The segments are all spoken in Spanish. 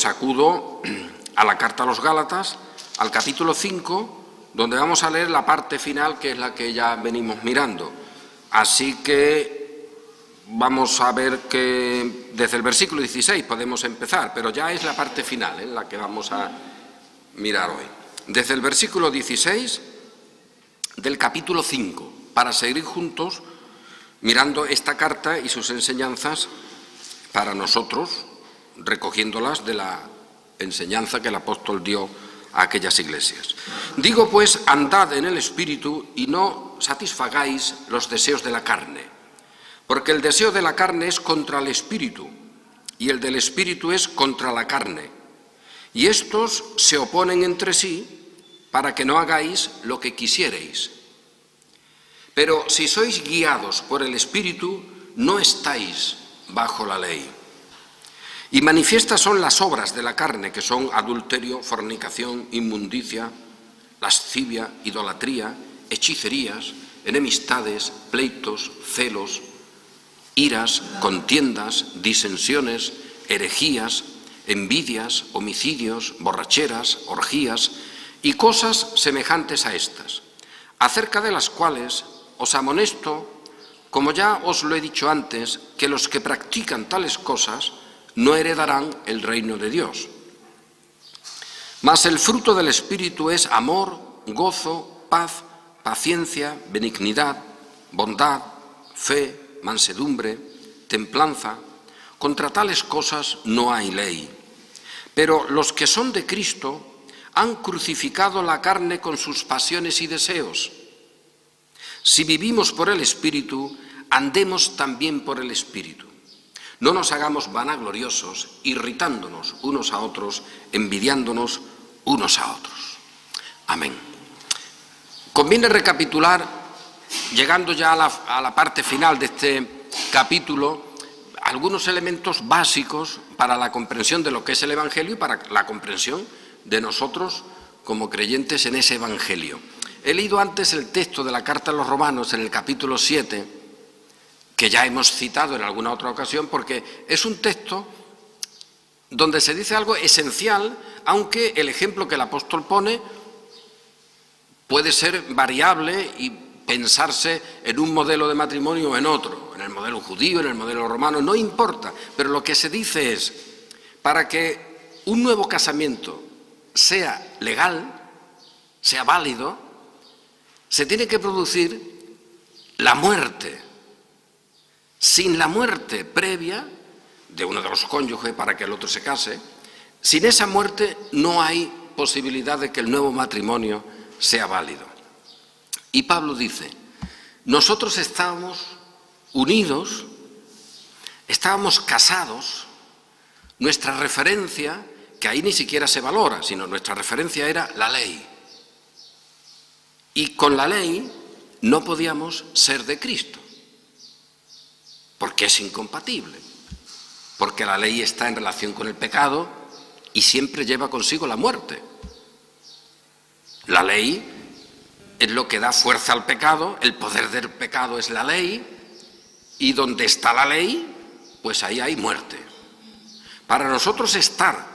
sacudo a la carta a los Gálatas, al capítulo 5, donde vamos a leer la parte final, que es la que ya venimos mirando. Así que vamos a ver que desde el versículo 16 podemos empezar, pero ya es la parte final, la que vamos a mirar hoy. Desde el versículo 16 del capítulo 5, para seguir juntos mirando esta carta y sus enseñanzas para nosotros, recogiéndolas de la enseñanza que el apóstol dio a aquellas iglesias. Digo pues, andad en el Espíritu y no satisfagáis los deseos de la carne, porque el deseo de la carne es contra el Espíritu y el del Espíritu es contra la carne, y estos se oponen entre sí para que no hagáis lo que quisierais. Pero si sois guiados por el Espíritu, no estáis bajo la ley. Y manifiestas son las obras de la carne, que son adulterio, fornicación, inmundicia, lascivia, idolatría, hechicerías, enemistades, pleitos, celos, iras, contiendas, disensiones, herejías, envidias, homicidios, borracheras, orgías y cosas semejantes a estas, acerca de las cuales os amonesto, como ya os lo he dicho antes, que los que practican tales cosas no heredarán el reino de Dios. Mas el fruto del Espíritu es amor, gozo, paz, paciencia, benignidad, bondad, fe, mansedumbre, templanza. Contra tales cosas no hay ley. Pero los que son de Cristo han crucificado la carne con sus pasiones y deseos. Si vivimos por el Espíritu, andemos también por el Espíritu. No nos hagamos vanagloriosos, irritándonos unos a otros, envidiándonos unos a otros. Amén. Conviene recapitular, llegando ya a la parte final de este capítulo, algunos elementos básicos para la comprensión de lo que es el Evangelio y para la comprensión de nosotros como creyentes en ese Evangelio. He leído antes el texto de la carta a los Romanos en el capítulo 7, que ya hemos citado en alguna otra ocasión, porque es un texto donde se dice algo esencial, aunque el ejemplo que el apóstol pone puede ser variable y pensarse en un modelo de matrimonio o en otro, en el modelo judío, en el modelo romano, no importa, pero lo que se dice es, para que un nuevo casamiento sea legal, sea válido, se tiene que producir la muerte. Sin la muerte previa de uno de los cónyuges para que el otro se case, sin esa muerte no hay posibilidad de que el nuevo matrimonio sea válido. Y Pablo dice, nosotros estábamos unidos, estábamos casados, nuestra referencia, que ahí ni siquiera se valora, sino nuestra referencia era la ley. Y con la ley no podíamos ser de Cristo, porque es incompatible, porque la ley está en relación con el pecado y siempre lleva consigo la muerte. La ley es lo que da fuerza al pecado, el poder del pecado es la ley, y donde está la ley, pues ahí hay muerte. Para nosotros estar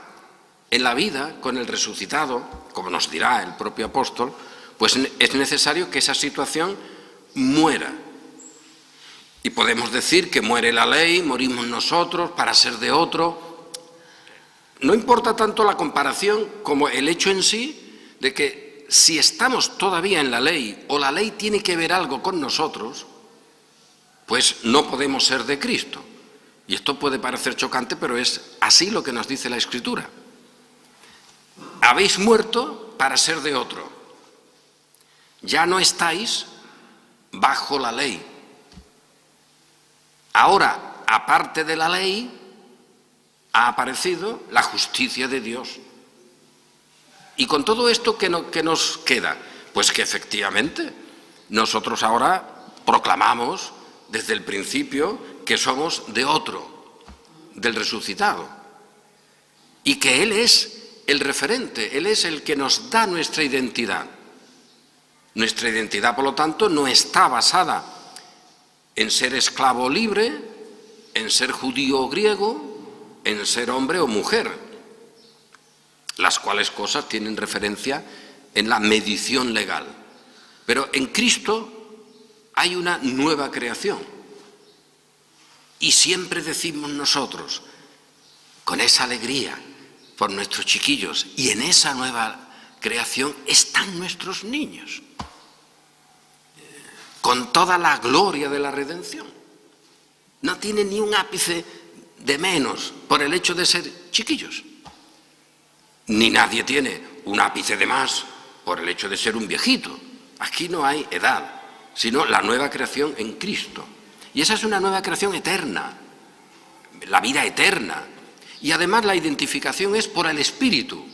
en la vida con el resucitado, como nos dirá el propio apóstol, pues es necesario que esa situación muera. Y podemos decir que muere la ley, morimos nosotros para ser de otro. No importa tanto la comparación como el hecho en sí de que si estamos todavía en la ley o la ley tiene que ver algo con nosotros, pues no podemos ser de Cristo. Y esto puede parecer chocante, pero es así lo que nos dice la Escritura. Habéis muerto para ser de otro. Ya no estáis bajo la ley. Ahora, aparte de la ley, ha aparecido la justicia de Dios. Y con todo esto, ¿qué nos queda? Pues que efectivamente nosotros ahora proclamamos desde el principio que somos de otro, del resucitado. Y que Él es el referente, Él es el que nos da nuestra identidad. Nuestra identidad, por lo tanto, no está basada en ser esclavo o libre, en ser judío o griego, en ser hombre o mujer. las cuales cosas tienen referencia en la medición legal. Pero en Cristo hay una nueva creación. Y siempre decimos nosotros, con esa alegría por nuestros chiquillos, y en esa nueva creación están nuestros niños, con toda la gloria de la redención. No tienen ni un ápice de menos por el hecho de ser chiquillos. Ni nadie tiene un ápice de más por el hecho de ser un viejito. Aquí no hay edad, sino la nueva creación en Cristo. Y esa es una nueva creación eterna, la vida eterna. Y además la identificación es por el Espíritu.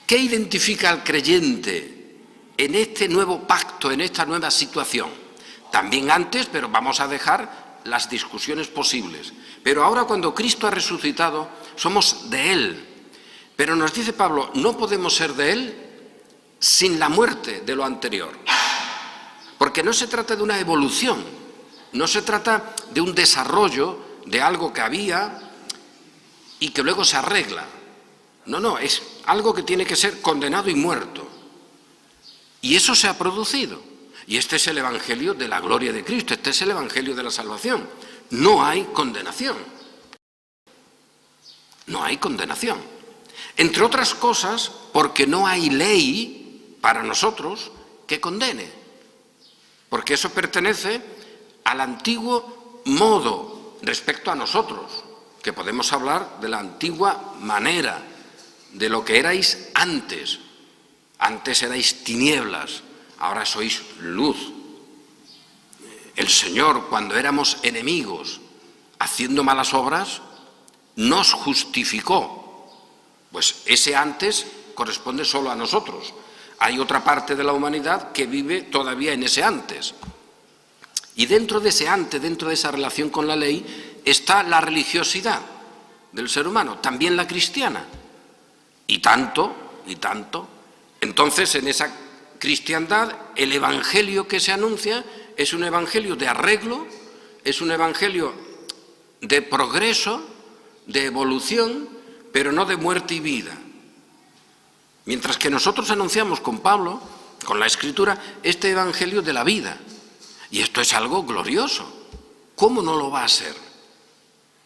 ¿Qué identifica al creyente en este nuevo pacto, en esta nueva situación? También antes, pero vamos a dejar las discusiones posibles. Pero ahora, cuando Cristo ha resucitado, somos de Él. Pero nos dice Pablo, no podemos ser de Él sin la muerte de lo anterior. Porque no se trata de una evolución, no se trata de un desarrollo de algo que había y que luego se arregla. No, es algo que tiene que ser condenado y muerto. Y eso se ha producido. Y este es el Evangelio de la gloria de Cristo, este es el Evangelio de la salvación. No hay condenación. No hay condenación. Entre otras cosas, porque no hay ley para nosotros que condene. Porque eso pertenece al antiguo modo respecto a nosotros, que podemos hablar de la antigua manera, de lo que erais antes. Antes erais tinieblas, ahora sois luz. El Señor, cuando éramos enemigos, haciendo malas obras, nos justificó. Pues ese antes corresponde solo a nosotros. Hay otra parte de la humanidad que vive todavía en ese antes. Y dentro de ese antes, dentro de esa relación con la ley, está la religiosidad del ser humano, también la cristiana. Y tanto. Entonces, en esa cristiandad, el evangelio que se anuncia es un evangelio de arreglo, es un evangelio de progreso, de evolución, pero no de muerte y vida. Mientras que nosotros anunciamos con Pablo, con la Escritura, este evangelio de la vida. Y esto es algo glorioso. ¿Cómo no lo va a ser?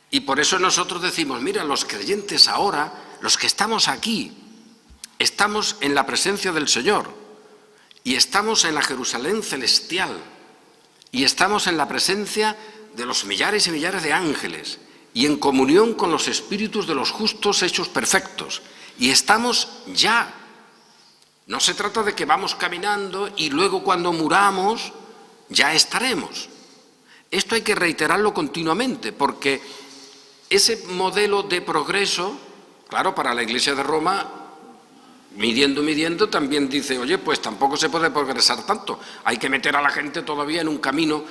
Y por eso nosotros decimos, mira, los creyentes ahora, los que estamos aquí, estamos en la presencia del Señor y estamos en la Jerusalén celestial y estamos en la presencia de los millares y millares de ángeles y en comunión con los espíritus de los justos hechos perfectos. Y estamos ya. No se trata de que vamos caminando y luego cuando muramos ya estaremos. Esto hay que reiterarlo continuamente porque ese modelo de progreso, claro, para la Iglesia de Roma, midiendo, también dice, oye, pues tampoco se puede progresar tanto. Hay que meter a la gente todavía en un camino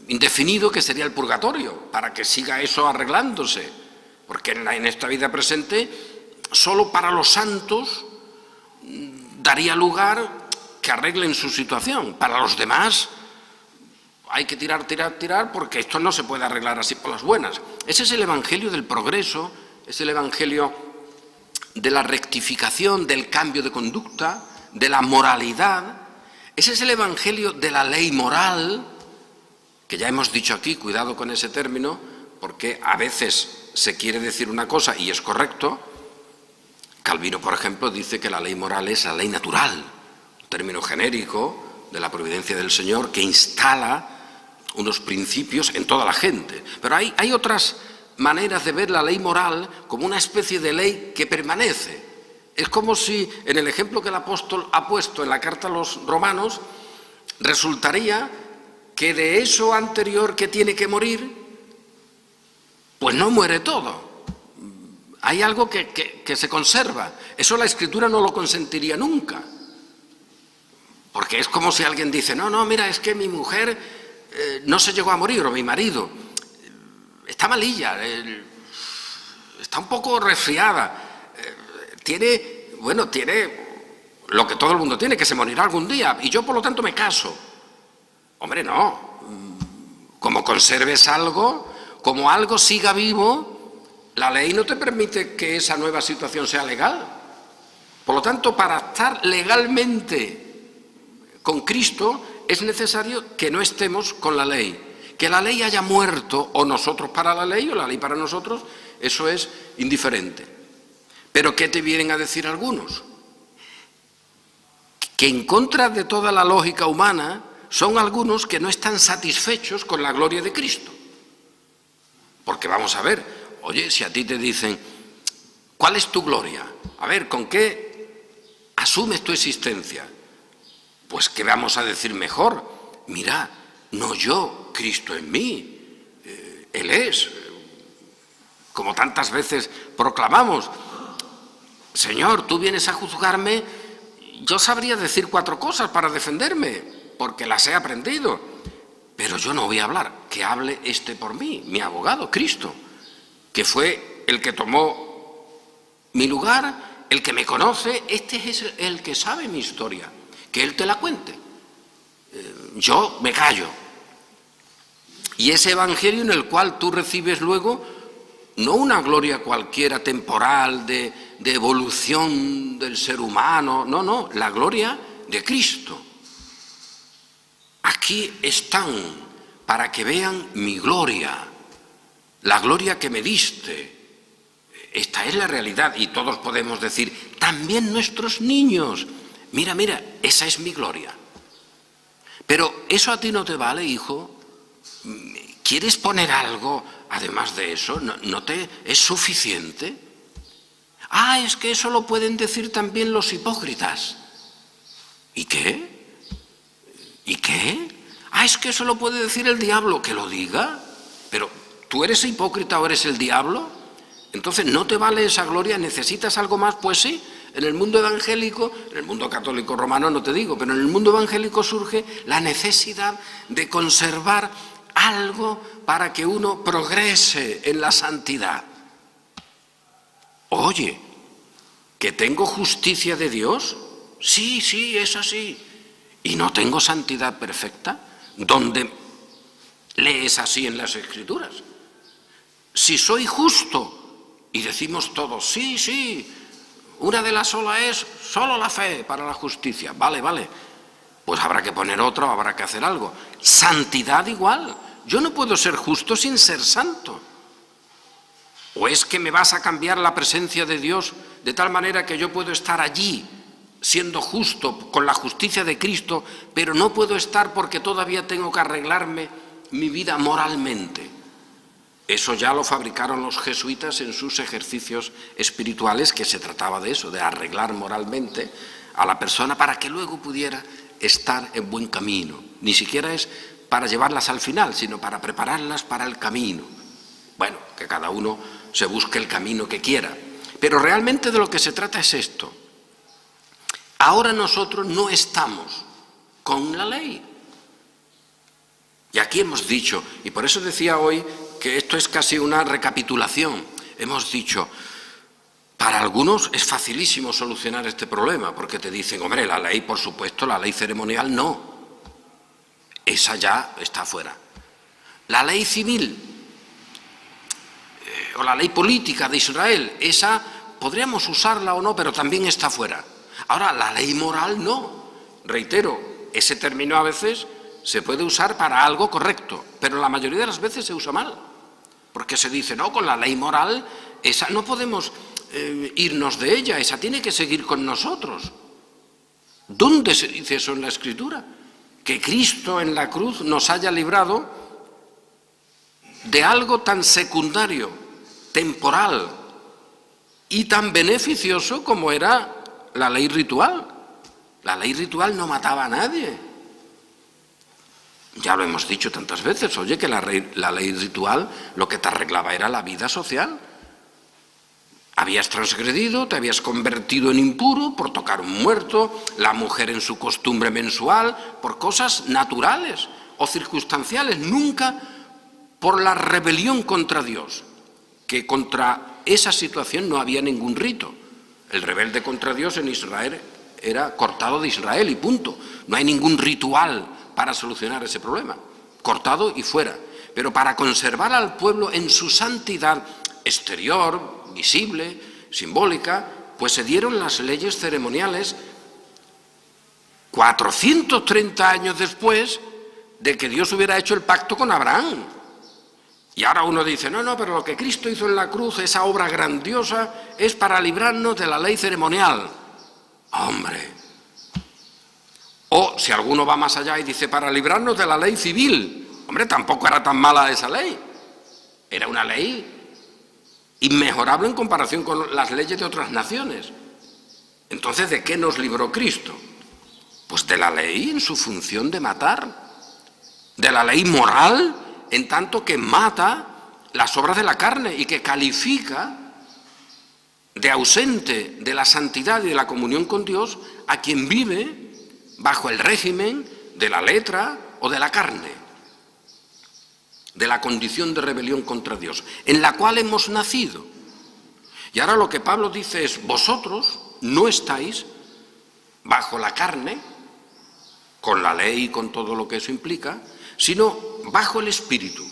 indefinido que sería el purgatorio, para que siga eso arreglándose. Porque en esta vida presente, solo para los santos daría lugar que arreglen su situación. Para los demás hay que tirar, porque esto no se puede arreglar así por las buenas. Ese es el evangelio del progreso, es el evangelio de la rectificación, del cambio de conducta, de la moralidad. Ese es el evangelio de la ley moral, que ya hemos dicho aquí, cuidado con ese término, porque a veces se quiere decir una cosa y es correcto. Calvino, por ejemplo, dice que la ley moral es la ley natural, un término genérico de la providencia del Señor que instala unos principios en toda la gente. Pero hay otras maneras de ver la ley moral como una especie de ley que permanece. Es como si, en el ejemplo que el apóstol ha puesto en la carta a los romanos, resultaría que de eso anterior que tiene que morir, pues no muere todo. Hay algo que se conserva. Eso la Escritura no lo consentiría nunca. Porque es como si alguien dice, no, mira, es que mi mujer no se llegó a morir, o mi marido está malilla, está un poco resfriada, tiene lo que todo el mundo tiene, que se morirá algún día, y yo por lo tanto me caso. Hombre, no. Como conserves algo, como algo siga vivo, La ley no te permite que esa nueva situación sea legal. Por lo tanto, para estar legalmente con Cristo es necesario que no estemos con la ley. Que la ley haya muerto, o nosotros para la ley, o la ley para nosotros, eso es indiferente. Pero ¿qué te vienen a decir algunos? Que en contra de toda la lógica humana son algunos que no están satisfechos con la gloria de Cristo. Porque vamos a ver, oye, si a ti te dicen, ¿cuál es tu gloria? A ver, ¿con qué asumes tu existencia? Pues ¿qué vamos a decir mejor? Mira, no yo, Cristo en mí, Él es. Como tantas veces proclamamos, Señor, tú vienes a juzgarme, yo sabría decir 4 cosas para defenderme, porque las he aprendido, pero yo no voy a hablar, que hable este por mí, mi abogado, Cristo, que fue el que tomó mi lugar, el que me conoce, este es el que sabe mi historia, que Él te la cuente. Yo me callo. Y ese evangelio en el cual tú recibes luego no una gloria cualquiera temporal de evolución del ser humano, no, la gloria de Cristo. Aquí están para que vean mi gloria, la gloria que me diste. Esta es la realidad y todos podemos decir, también nuestros niños, mira, esa es mi gloria. Pero eso a ti no te vale, hijo. ¿Quieres poner algo además de eso? ¿No te es suficiente? Es que eso lo pueden decir también los hipócritas. ¿Y qué? ¿Y qué? Es que eso lo puede decir el diablo. Que lo diga. Pero, ¿tú eres hipócrita o eres el diablo? Entonces, ¿no te vale esa gloria? ¿Necesitas algo más? Pues sí. En el mundo evangélico, en el mundo católico romano no te digo, pero en el mundo evangélico surge la necesidad de conservar algo para que uno progrese en la santidad. Oye, ¿que tengo justicia de Dios? Sí, es así. ¿Y no tengo santidad perfecta? ¿Dónde lees así en las Escrituras? Si soy justo, y decimos todos, sí, una de las sola es solo la fe para la justicia. Vale, pues habrá que poner otra, habrá que hacer algo. Santidad igual. Yo no puedo ser justo sin ser santo. ¿O es que me vas a cambiar la presencia de Dios de tal manera que yo puedo estar allí siendo justo con la justicia de Cristo, pero no puedo estar porque todavía tengo que arreglarme mi vida moralmente? Eso ya lo fabricaron los jesuitas en sus ejercicios espirituales, que se trataba de eso, de arreglar moralmente a la persona para que luego pudiera estar en buen camino. Ni siquiera es para llevarlas al final, sino para prepararlas para el camino. Bueno, que cada uno se busque el camino que quiera. Pero realmente de lo que se trata es esto. Ahora nosotros no estamos con la ley. Y aquí hemos dicho, y por eso decía hoy que esto es casi una recapitulación, hemos dicho, para algunos es facilísimo solucionar este problema, porque te dicen, hombre, la ley, por supuesto, la ley ceremonial no, esa ya está fuera. La ley civil o la ley política de Israel, esa podríamos usarla o no, pero también está fuera. Ahora, la ley moral no. Reitero, ese término a veces se puede usar para algo correcto, pero la mayoría de las veces se usa mal, porque se dice, no, con la ley moral, esa no podemos irnos de ella, esa tiene que seguir con nosotros. ¿Dónde se dice eso en la Escritura? Que Cristo en la cruz nos haya librado de algo tan secundario, temporal y tan beneficioso como era la ley ritual. La ley ritual no mataba a nadie. Ya lo hemos dicho tantas veces, oye, que la ley ritual lo que te arreglaba era la vida social. Habías transgredido, te habías convertido en impuro por tocar un muerto, la mujer en su costumbre mensual, por cosas naturales o circunstanciales, nunca por la rebelión contra Dios, que contra esa situación no había ningún rito. El rebelde contra Dios en Israel era cortado de Israel y punto. No hay ningún ritual para solucionar ese problema. Cortado y fuera. Pero para conservar al pueblo en su santidad exterior, visible, simbólica, pues se dieron las leyes ceremoniales 430 años después de que Dios hubiera hecho el pacto con Abraham. Y ahora uno dice, no, pero lo que Cristo hizo en la cruz, esa obra grandiosa, es para librarnos de la ley ceremonial. ¡Hombre! O si alguno va más allá y dice, para librarnos de la ley civil. Hombre, tampoco era tan mala esa ley. Era una ley inmejorable en comparación con las leyes de otras naciones. Entonces, ¿de qué nos libró Cristo? Pues de la ley en su función de matar, de la ley moral en tanto que mata las obras de la carne y que califica de ausente de la santidad y de la comunión con Dios a quien vive bajo el régimen de la letra o de la carne, de la condición de rebelión contra Dios, en la cual hemos nacido. Y ahora lo que Pablo dice es, vosotros no estáis bajo la carne, con la ley y con todo lo que eso implica, sino bajo el Espíritu.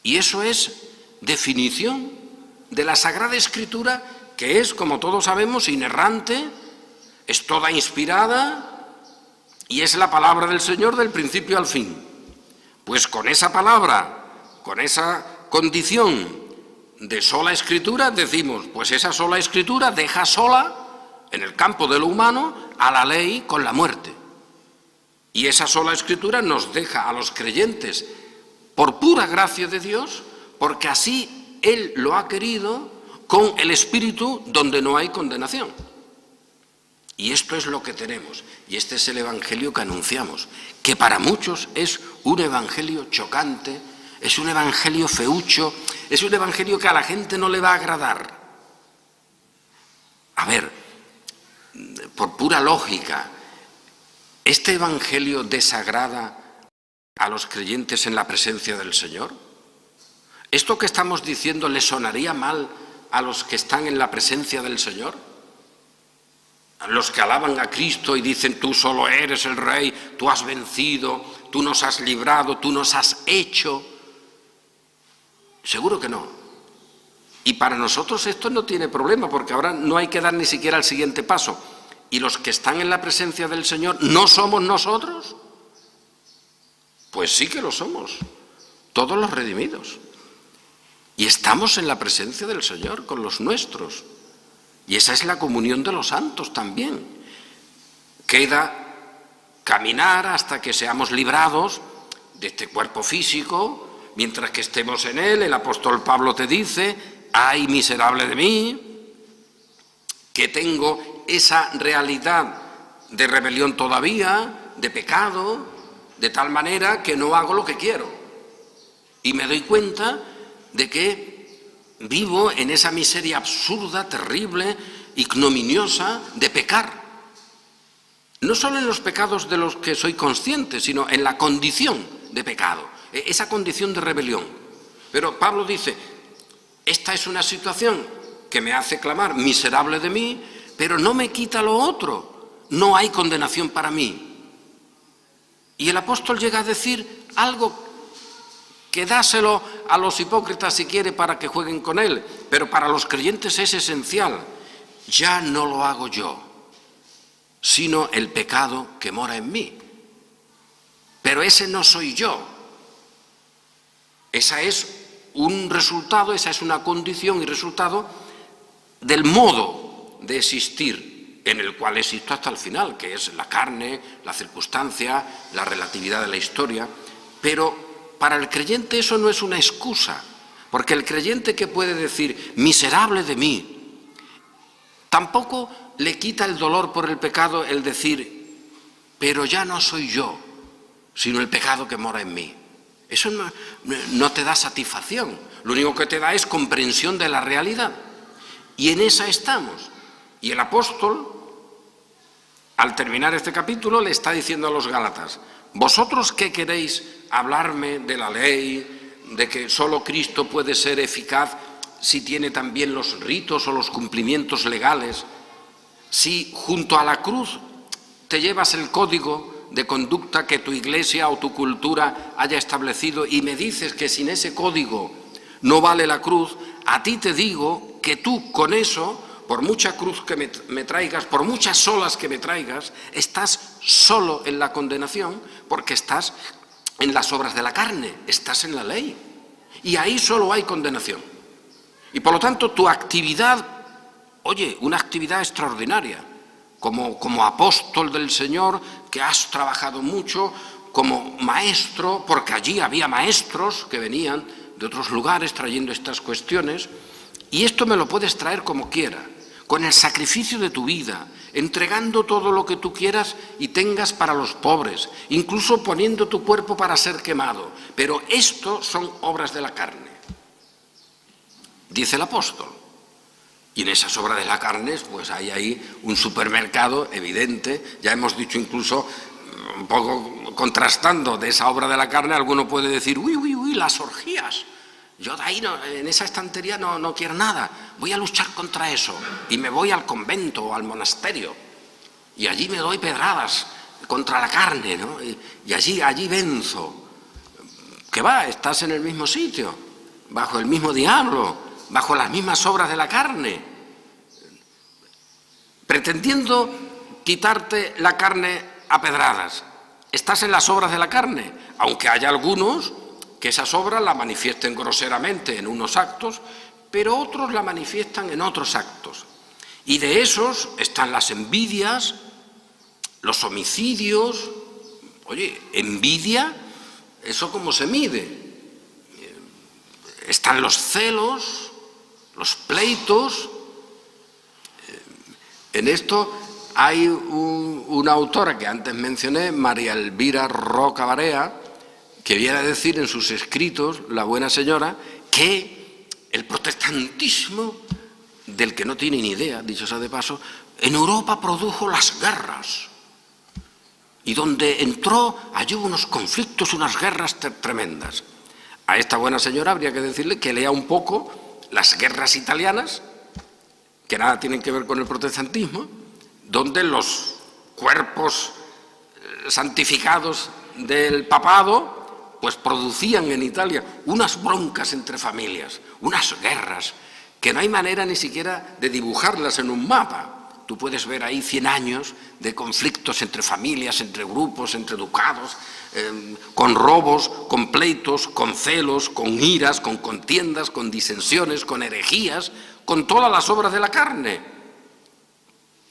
Y eso es definición de la Sagrada Escritura, que es, como todos sabemos, inerrante, es toda inspirada y es la palabra del Señor del principio al fin. Pues con esa palabra, con esa condición de sola Escritura, decimos, pues esa sola Escritura deja sola, en el campo de lo humano, a la ley con la muerte. Y esa sola Escritura nos deja a los creyentes, por pura gracia de Dios, porque así Él lo ha querido, con el Espíritu donde no hay condenación. Y esto es lo que tenemos, y este es el Evangelio que anunciamos, que para muchos es un Evangelio chocante, es un Evangelio feucho, es un Evangelio que a la gente no le va a agradar. A ver, por pura lógica, ¿este Evangelio desagrada a los creyentes en la presencia del Señor? ¿Esto que estamos diciendo le sonaría mal a los que están en la presencia del Señor? A los que alaban a Cristo y dicen, tú solo eres el Rey, tú has vencido, tú nos has librado, tú nos has hecho. Seguro que no. Y para nosotros esto no tiene problema, porque ahora no hay que dar ni siquiera el siguiente paso. ¿Y los que están en la presencia del Señor no somos nosotros? Pues sí que lo somos, todos los redimidos. Y estamos en la presencia del Señor con los nuestros. Y esa es la comunión de los santos también. Queda caminar hasta que seamos librados de este cuerpo físico. Mientras que estemos en él, el apóstol Pablo te dice, ¡ay, miserable de mí!, que tengo esa realidad de rebelión todavía, de pecado, de tal manera que no hago lo que quiero. Y me doy cuenta de que vivo en esa miseria absurda, terrible, ignominiosa de pecar. No solo en los pecados de los que soy consciente, sino en la condición de pecado, esa condición de rebelión. Pero Pablo dice, esta es una situación que me hace clamar, miserable de mí, pero no me quita lo otro, no hay condenación para mí. Y el apóstol llega a decir algo que dáselo a los hipócritas si quiere para que jueguen con él, pero para los creyentes es esencial. Ya no lo hago yo, sino el pecado que mora en mí. Pero ese no soy yo. Esa es un resultado, esa es una condición y resultado del modo de existir en el cual existo hasta el final, que es la carne, la circunstancia, la relatividad de la historia. Pero para el creyente eso no es una excusa, porque el creyente que puede decir, miserable de mí, tampoco le quita el dolor por el pecado el decir, pero ya no soy yo, sino el pecado que mora en mí. Eso no te da satisfacción, lo único que te da es comprensión de la realidad. Y en esa estamos. Y el apóstol, al terminar este capítulo, le está diciendo a los Gálatas, ¿vosotros qué queréis hablarme de la ley, de que solo Cristo puede ser eficaz si tiene también los ritos o los cumplimientos legales? Si junto a la cruz te llevas el código de conducta que tu iglesia o tu cultura haya establecido y me dices que sin ese código no vale la cruz, a ti te digo que tú con eso, por mucha cruz que me traigas, por muchas olas que me traigas, estás solo en la condenación porque estás en las obras de la carne, estás en la ley. Y ahí solo hay condenación. Y por lo tanto tu actividad, oye, una actividad extraordinaria, como apóstol del Señor, que has trabajado mucho, como maestro, porque allí había maestros que venían de otros lugares trayendo estas cuestiones, y esto me lo puedes traer como quiera, con el sacrificio de tu vida, entregando todo lo que tú quieras y tengas para los pobres, incluso poniendo tu cuerpo para ser quemado. Pero esto son obras de la carne, dice el apóstol. Y en esas obras de la carne, pues hay ahí un supermercado evidente. Ya hemos dicho incluso, un poco contrastando de esa obra de la carne, alguno puede decir, uy, las orgías. Yo de ahí, en esa estantería no quiero nada, voy a luchar contra eso. Y me voy al convento o al monasterio. Y allí me doy pedradas contra la carne, ¿no? Y allí venzo. ¿Qué va? Estás en el mismo sitio, bajo el mismo diablo, bajo las mismas obras de la carne, pretendiendo quitarte la carne a pedradas. Estás en las obras de la carne, aunque haya algunos que esas obras la manifiesten groseramente en unos actos, pero otros la manifiestan en otros actos. Y de esos están las envidias, los homicidios. Oye, envidia, ¿eso cómo se mide? Están los celos, los pleitos. En esto hay una autora que antes mencioné, María Elvira Roca Barea, que viene a decir en sus escritos, la buena señora, que el protestantismo, del que no tiene ni idea, dicho sea de paso, en Europa produjo las guerras. Y donde entró, allí hubo unos conflictos, unas guerras tremendas. A esta buena señora habría que decirle que lea un poco las guerras italianas, que nada tienen que ver con el protestantismo, donde los cuerpos santificados del papado pues producían en Italia unas broncas entre familias, unas guerras, que no hay manera ni siquiera de dibujarlas en un mapa. Tú puedes ver ahí 100 años de conflictos entre familias, entre grupos, entre ducados, con robos, con pleitos, con celos, con iras, con contiendas, con disensiones, con herejías, con todas las obras de la carne,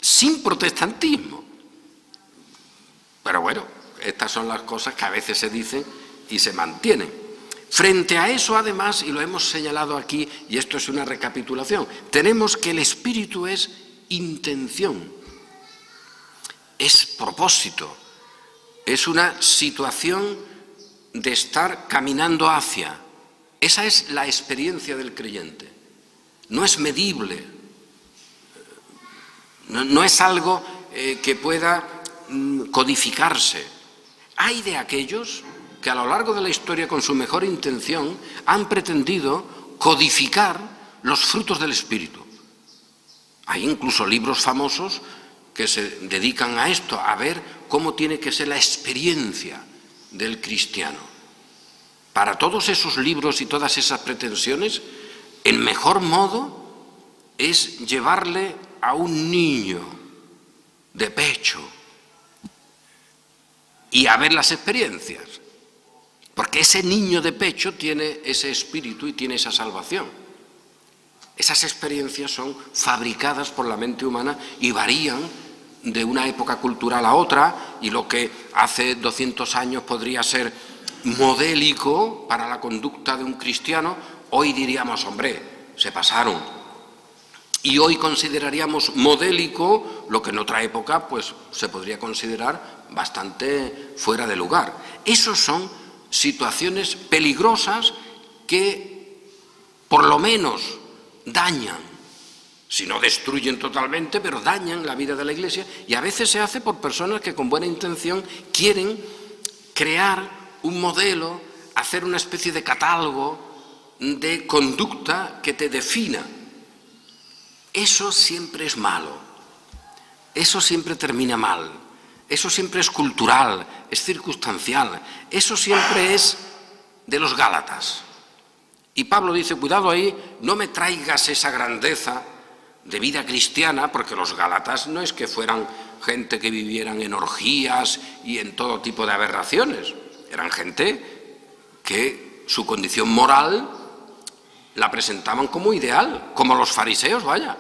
sin protestantismo. Pero bueno, estas son las cosas que a veces se dicen y se mantienen. Frente a eso, además, y lo hemos señalado aquí, y esto es una recapitulación, tenemos que el espíritu es intención, es propósito, es una situación de estar caminando hacia. Esa es la experiencia del creyente. No es medible, no es algo que pueda codificarse. Hay de aquellos que a lo largo de la historia, con su mejor intención, han pretendido codificar los frutos del Espíritu. Hay incluso libros famosos que se dedican a esto, a ver cómo tiene que ser la experiencia del cristiano. Para todos esos libros y todas esas pretensiones, el mejor modo es llevarle a un niño de pecho y a ver las experiencias. Porque ese niño de pecho tiene ese espíritu y tiene esa salvación. Esas experiencias son fabricadas por la mente humana y varían de una época cultural a otra, y lo que hace 200 años podría ser modélico para la conducta de un cristiano, hoy diríamos, hombre, se pasaron. Y hoy consideraríamos modélico lo que en otra época pues se podría considerar bastante fuera de lugar. Esos son situaciones peligrosas que por lo menos dañan, si no destruyen totalmente, pero dañan la vida de la Iglesia, y a veces se hace por personas que con buena intención quieren crear un modelo, hacer una especie de catálogo de conducta que te defina. Eso siempre es malo, eso siempre termina mal. Eso siempre es cultural, es circunstancial, eso siempre es de los Gálatas. Y Pablo dice, cuidado ahí, no me traigas esa grandeza de vida cristiana, porque los gálatas no es que fueran gente que vivieran en orgías y en todo tipo de aberraciones, eran gente que su condición moral la presentaban como ideal, como los fariseos, vaya.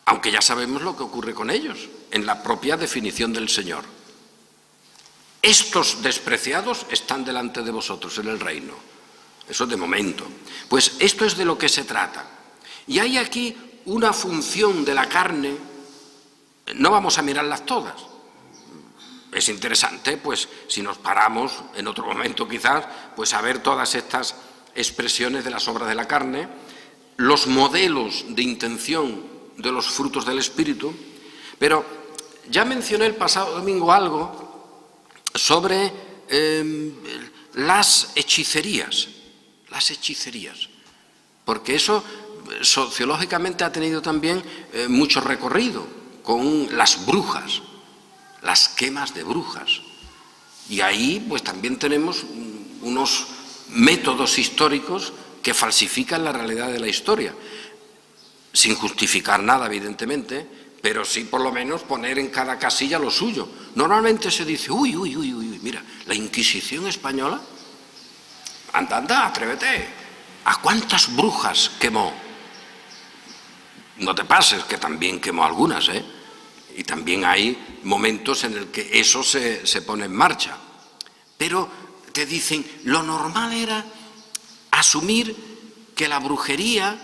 Aunque ya sabemos lo que ocurre con ellos, en la propia definición del Señor. Estos despreciados están delante de vosotros en el reino. Eso de momento. Pues esto es de lo que se trata. Y hay aquí una función de la carne, no vamos a mirarlas todas. Es interesante, pues, si nos paramos en otro momento quizás, pues a ver todas estas expresiones de las obras de la carne, los modelos de intención de los frutos del Espíritu, pero ya mencioné el pasado domingo algo sobre las hechicerías, porque eso sociológicamente ha tenido también mucho recorrido con las brujas, las quemas de brujas. Y ahí pues también tenemos unos métodos históricos que falsifican la realidad de la historia, sin justificar nada, evidentemente, pero sí por lo menos poner en cada casilla lo suyo. Normalmente se dice, uy, mira, la Inquisición española, anda, atrévete, ¿a cuántas brujas quemó? No te pases, que también quemó algunas, ¿eh? Y también hay momentos en el que eso se pone en marcha. Pero te dicen, lo normal era asumir que la brujería,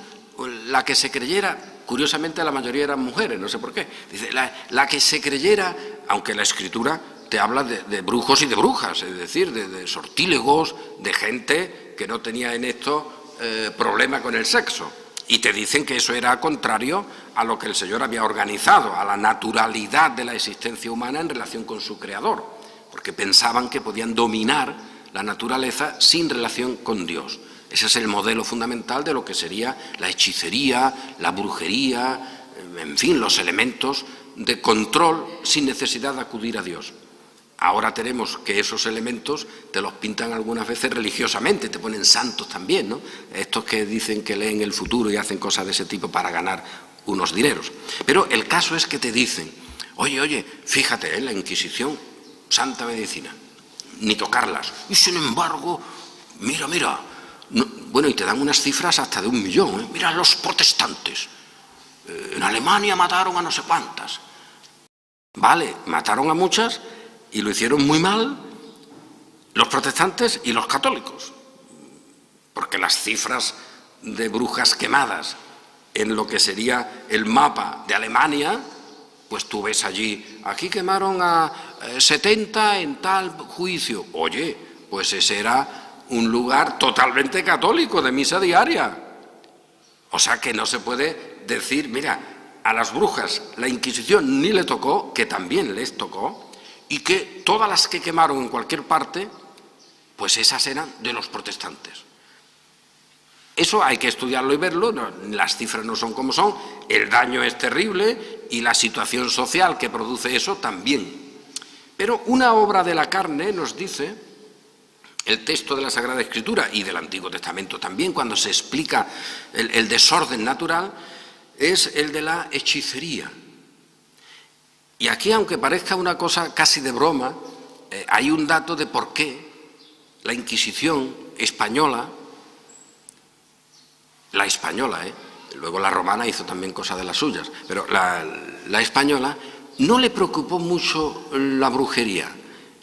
la que se creyera, curiosamente la mayoría eran mujeres, no sé por qué, dice, la que se creyera, aunque la Escritura te habla de brujos y de brujas, es decir, de sortílegos, de gente que no tenía en esto problema con el sexo. Y te dicen que eso era contrario a lo que el Señor había organizado, a la naturalidad de la existencia humana en relación con su Creador, porque pensaban que podían dominar la naturaleza sin relación con Dios. Ese es el modelo fundamental de lo que sería la hechicería, la brujería, en fin, los elementos de control sin necesidad de acudir a Dios. Ahora tenemos que esos elementos te los pintan algunas veces religiosamente, te ponen santos también, ¿no? Estos que dicen que leen el futuro y hacen cosas de ese tipo para ganar unos dineros. Pero el caso es que te dicen, oye, fíjate, en la Inquisición, santa medicina, ni tocarlas. Y sin embargo, mira, no, bueno, y te dan unas cifras hasta de 1 millón, ¿eh? Mira los protestantes, en Alemania mataron a no sé cuántas. Vale, mataron a muchas, y lo hicieron muy mal los protestantes y los católicos, porque las cifras de brujas quemadas en lo que sería el mapa de Alemania, pues tú ves allí, aquí quemaron a 70 en tal juicio. Oye, pues ese era un lugar totalmente católico de misa diaria. O sea que no se puede decir, mira, a las brujas la Inquisición ni le tocó, que también les tocó, y que todas las que quemaron en cualquier parte, pues esas eran de los protestantes. Eso hay que estudiarlo y verlo, no, las cifras no son como son, el daño es terrible y la situación social que produce eso también. Pero una obra de la carne nos dice, el texto de la Sagrada Escritura y del Antiguo Testamento también, cuando se explica el desorden natural, es el de la hechicería. Y aquí, aunque parezca una cosa casi de broma, hay un dato de por qué la Inquisición española, luego la romana hizo también cosas de las suyas, pero la española no le preocupó mucho la brujería.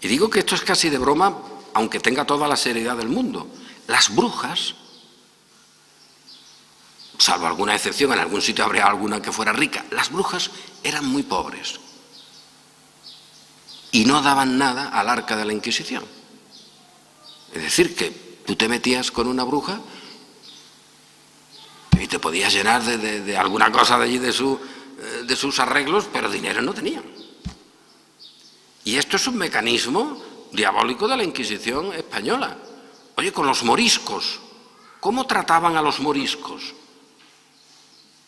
Y digo que esto es casi de broma, aunque tenga toda la seriedad del mundo. Las brujas, salvo alguna excepción, en algún sitio habría alguna que fuera rica, las brujas eran muy pobres. Y no daban nada al arca de la Inquisición. Es decir, que tú te metías con una bruja y te podías llenar de alguna cosa de allí, de sus arreglos, pero dinero no tenían. Y esto es un mecanismo diabólico de la Inquisición española. Oye, con los moriscos, ¿cómo trataban a los moriscos?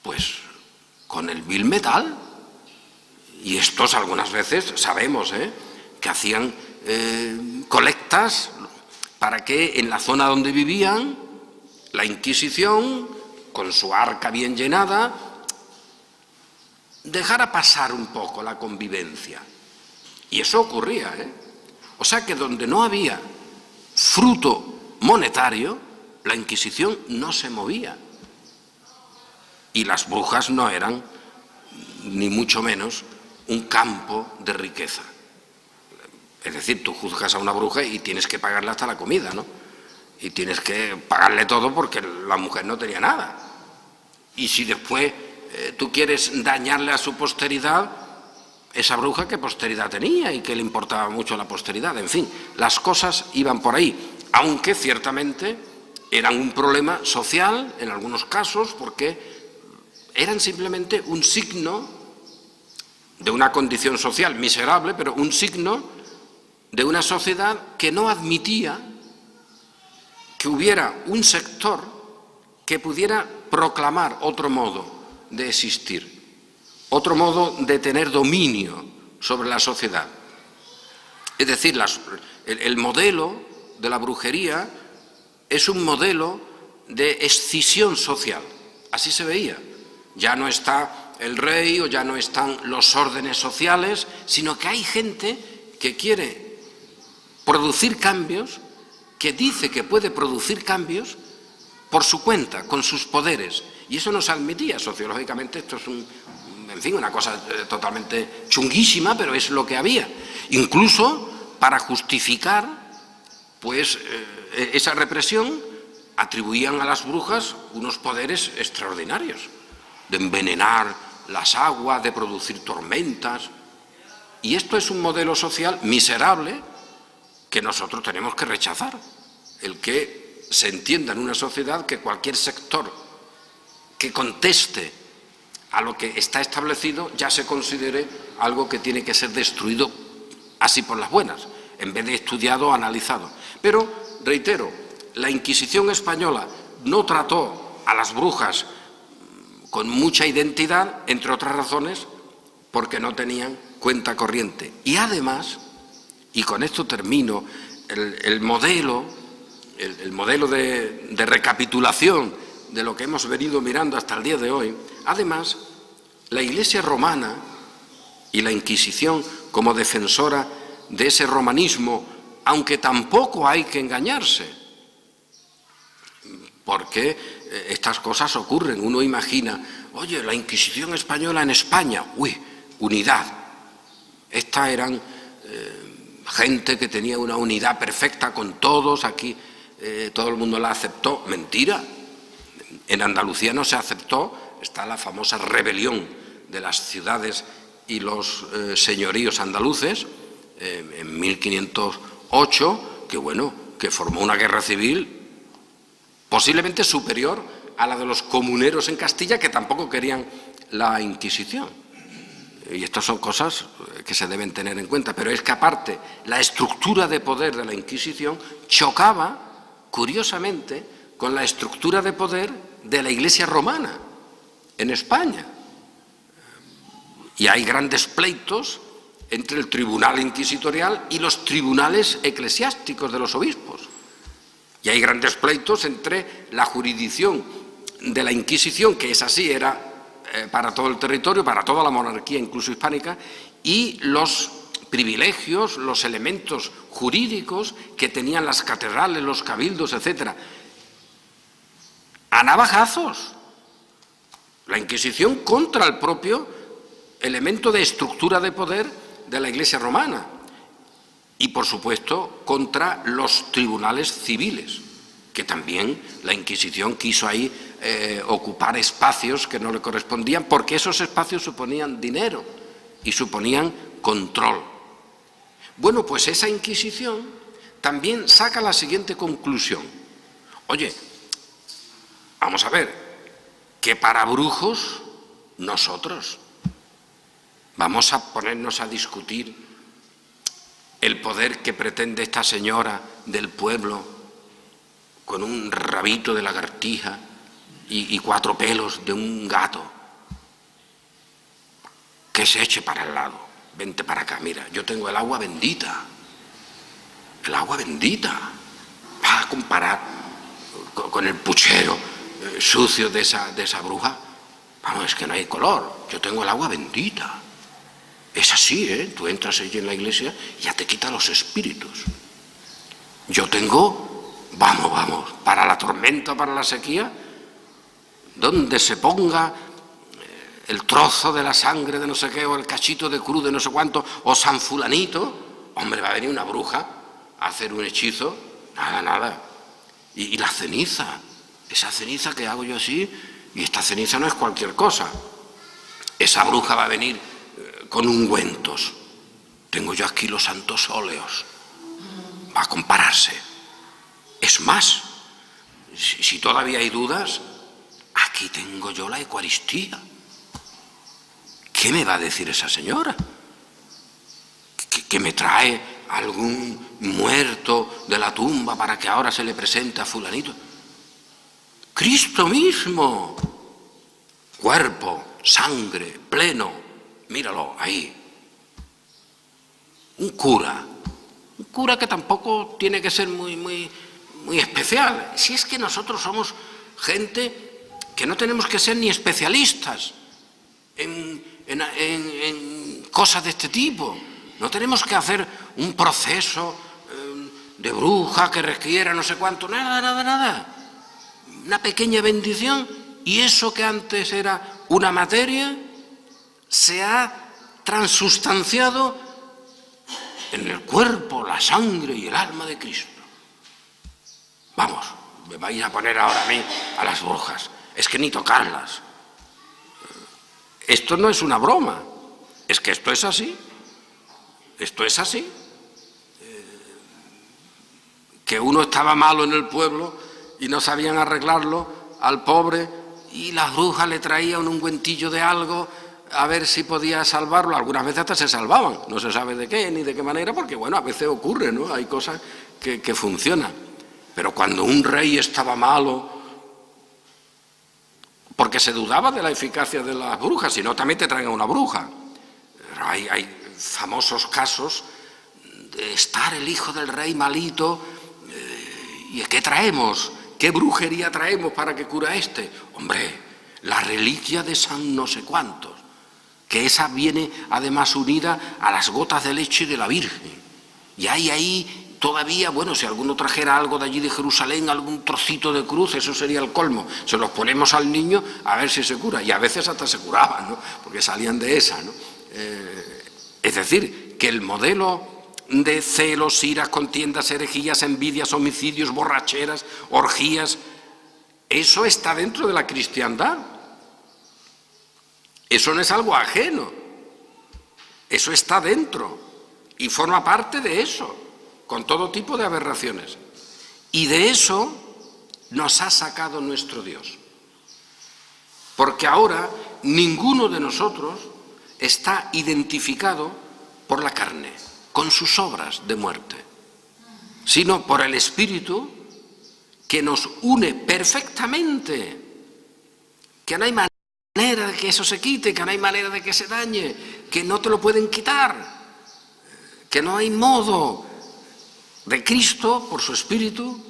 Pues con el vil metal. Y estos algunas veces sabemos que hacían colectas para que en la zona donde vivían la Inquisición, con su arca bien llenada, dejara pasar un poco la convivencia. Y eso ocurría, ¿eh? O sea que donde no había fruto monetario, la Inquisición no se movía. Y las brujas no eran, ni mucho menos, un campo de riqueza. Es decir, tú juzgas a una bruja y tienes que pagarle hasta la comida, ¿no? Y tienes que pagarle todo porque la mujer no tenía nada. Y si después tú quieres dañarle a su posteridad, esa bruja qué posteridad tenía y que le importaba mucho la posteridad. En fin, las cosas iban por ahí, aunque ciertamente eran un problema social en algunos casos porque eran simplemente un signo de una condición social miserable, pero un signo de una sociedad que no admitía que hubiera un sector que pudiera proclamar otro modo de existir, otro modo de tener dominio sobre la sociedad. Es decir, el modelo de la brujería es un modelo de escisión social, así se veía. Ya no está el rey o ya no están los órdenes sociales, sino que hay gente que quiere producir cambios, que dice que puede producir cambios por su cuenta, con sus poderes. Y eso no se admitía sociológicamente. Esto es una cosa totalmente chunguísima, pero es lo que había. Incluso para justificar pues, esa represión, atribuían a las brujas unos poderes extraordinarios, de envenenar las aguas, de producir tormentas. Y esto es un modelo social miserable que nosotros tenemos que rechazar. El que se entienda en una sociedad que cualquier sector que conteste a lo que está establecido ya se considere algo que tiene que ser destruido así por las buenas, en vez de estudiado o analizado. Pero, reitero, la Inquisición española no trató a las brujas con mucha identidad, entre otras razones, porque no tenían cuenta corriente. Y además, y con esto termino, el modelo de recapitulación de lo que hemos venido mirando hasta el día de hoy, además, la Iglesia romana y la Inquisición como defensora de ese romanismo, aunque tampoco hay que engañarse, porque estas cosas ocurren. Uno imagina, oye, la Inquisición española en España, unidad. Estas eran gente que tenía una unidad perfecta con todos, aquí todo el mundo la aceptó. Mentira, en Andalucía no se aceptó, está la famosa rebelión de las ciudades y los señoríos andaluces en 1508, que formó una guerra civil posiblemente superior a la de los comuneros en Castilla, que tampoco querían la Inquisición. Y estas son cosas que se deben tener en cuenta. Pero es que aparte, la estructura de poder de la Inquisición chocaba, curiosamente, con la estructura de poder de la Iglesia romana en España. Y hay grandes pleitos entre el tribunal inquisitorial y los tribunales eclesiásticos de los obispos. Y hay grandes pleitos entre la jurisdicción de la Inquisición, que es así, era para todo el territorio, para toda la monarquía, incluso hispánica, y los privilegios, los elementos jurídicos que tenían las catedrales, los cabildos, etcétera. A navajazos. La Inquisición contra el propio elemento de estructura de poder de la Iglesia romana. Y, por supuesto, contra los tribunales civiles, que también la Inquisición quiso ahí ocupar espacios que no le correspondían, porque esos espacios suponían dinero y suponían control. Bueno, pues esa Inquisición también saca la siguiente conclusión. Oye, vamos a ver, que para brujos nosotros vamos a ponernos a discutir el poder que pretende esta señora del pueblo con un rabito de lagartija y 4 pelos de un gato, que se eche para el lado. Vente para acá, mira, yo tengo el agua bendita. El agua bendita. Vas a comparar con el puchero sucio de esa bruja. Vamos, es que no hay color. Yo tengo el agua bendita. Es así, ¿eh? Tú entras allí en la iglesia y ya te quita los espíritus. Yo tengo, vamos, para la tormenta, para la sequía, donde se ponga el trozo de la sangre de no sé qué, o el cachito de cruz de no sé cuánto, o San Fulanito, hombre, va a venir una bruja a hacer un hechizo, nada. Y la ceniza, esa ceniza que hago yo así, y esta ceniza no es cualquier cosa. Esa bruja va a venir con ungüentos. Tengo yo aquí los santos óleos. Va a compararse. Es más, si todavía hay dudas, aquí tengo yo la Eucaristía. ¿Qué me va a decir esa señora? ¿Que me trae algún muerto de la tumba para que ahora se le presente a fulanito? Cristo mismo, cuerpo, sangre, pleno, míralo ahí. Un cura que tampoco tiene que ser muy especial. Si es que nosotros somos gente que no tenemos que ser ni especialistas en cosas de este tipo. No tenemos que hacer un proceso de bruja que requiera no sé cuánto, nada. Una pequeña bendición, y eso que antes era una materia se ha transustanciado en el cuerpo, la sangre y el alma de Cristo. Vamos, me vais a poner ahora a mí a las brujas, es que ni tocarlas. Esto no es una broma, es que esto es así. Que uno estaba malo en el pueblo y no sabían arreglarlo al pobre, y las brujas le traían un ungüentillo de algo a ver si podía salvarlo. Algunas veces hasta se salvaban, no se sabe de qué ni de qué manera, porque bueno, a veces ocurre, ¿no? Hay cosas que funcionan. Pero cuando un rey estaba malo, porque se dudaba de la eficacia de las brujas, si no también te traen a una bruja. Hay famosos casos de estar el hijo del rey malito, ¿y qué traemos? ¿Qué brujería traemos para que cura este? Hombre, la reliquia de San no sé cuántos, que esa viene además unida a las gotas de leche de la Virgen. Y hay ahí todavía, bueno, si alguno trajera algo de allí de Jerusalén, algún trocito de cruz, eso sería el colmo. Se los ponemos al niño a ver si se cura. Y a veces hasta se curaban, ¿no? Porque salían de esa, ¿no? Es decir, que el modelo de celos, iras, contiendas, herejías, envidias, homicidios, borracheras, orgías, eso está dentro de la cristiandad. Eso no es algo ajeno. Eso está dentro y forma parte de eso, con todo tipo de aberraciones. Y de eso nos ha sacado nuestro Dios. Porque ahora ninguno de nosotros está identificado por la carne, con sus obras de muerte, sino por el Espíritu que nos une perfectamente, que no hay manera de que eso se quite, que no hay manera de que se dañe, que no te lo pueden quitar, que no hay modo. De Cristo, por su Espíritu,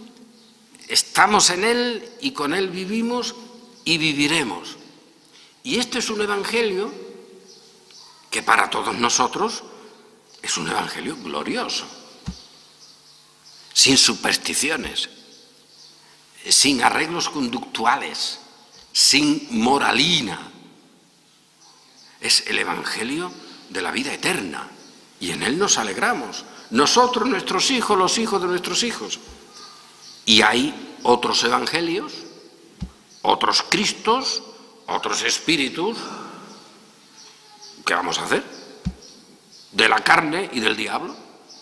estamos en Él y con Él vivimos y viviremos. Y este es un evangelio que para todos nosotros es un evangelio glorioso, sin supersticiones, sin arreglos conductuales, sin moralina. Es el evangelio de la vida eterna y en él nos alegramos. Nosotros, nuestros hijos, los hijos de nuestros hijos. Y hay otros evangelios, otros Cristos, otros espíritus. ¿Qué vamos a hacer? De la carne y del diablo,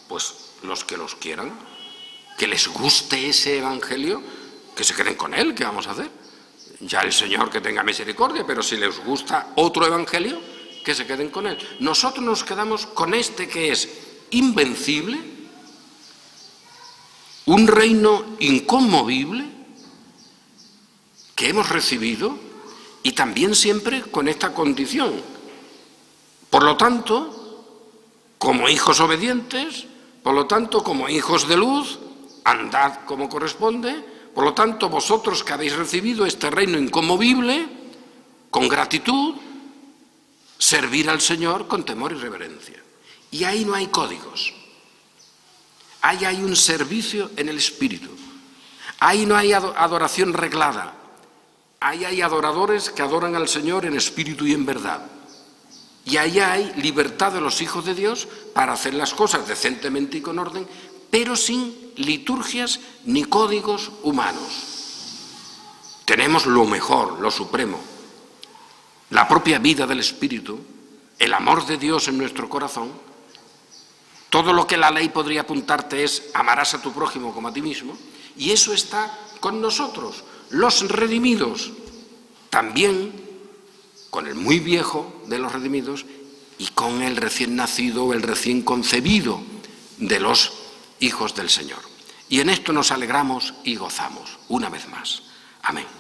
pues los que los quieran, que les guste ese evangelio, que se queden con él. ¿Qué vamos a hacer? Ya el Señor que tenga misericordia, pero si les gusta otro evangelio, que se queden con él. Nosotros nos quedamos con este que es invencible, un reino inconmovible que hemos recibido, y también siempre con esta condición. Por lo tanto, como hijos obedientes, por lo tanto, como hijos de luz, andad como corresponde, Por lo tanto, vosotros que habéis recibido este reino inconmovible, con gratitud, servir al Señor con temor y reverencia. Y ahí no hay códigos. Ahí hay un servicio en el Espíritu. Ahí no hay adoración reglada. Ahí hay adoradores que adoran al Señor en espíritu y en verdad. Y ahí hay libertad de los hijos de Dios para hacer las cosas decentemente y con orden, pero sin liturgias ni códigos humanos. Tenemos lo mejor, lo supremo, la propia vida del Espíritu, el amor de Dios en nuestro corazón. Todo lo que la ley podría apuntarte es amarás a tu prójimo como a ti mismo, y eso está con nosotros, los redimidos, también con el muy viejo de los redimidos y con el recién nacido o el recién concebido de los hijos del Señor. Y en esto nos alegramos y gozamos una vez más. Amén.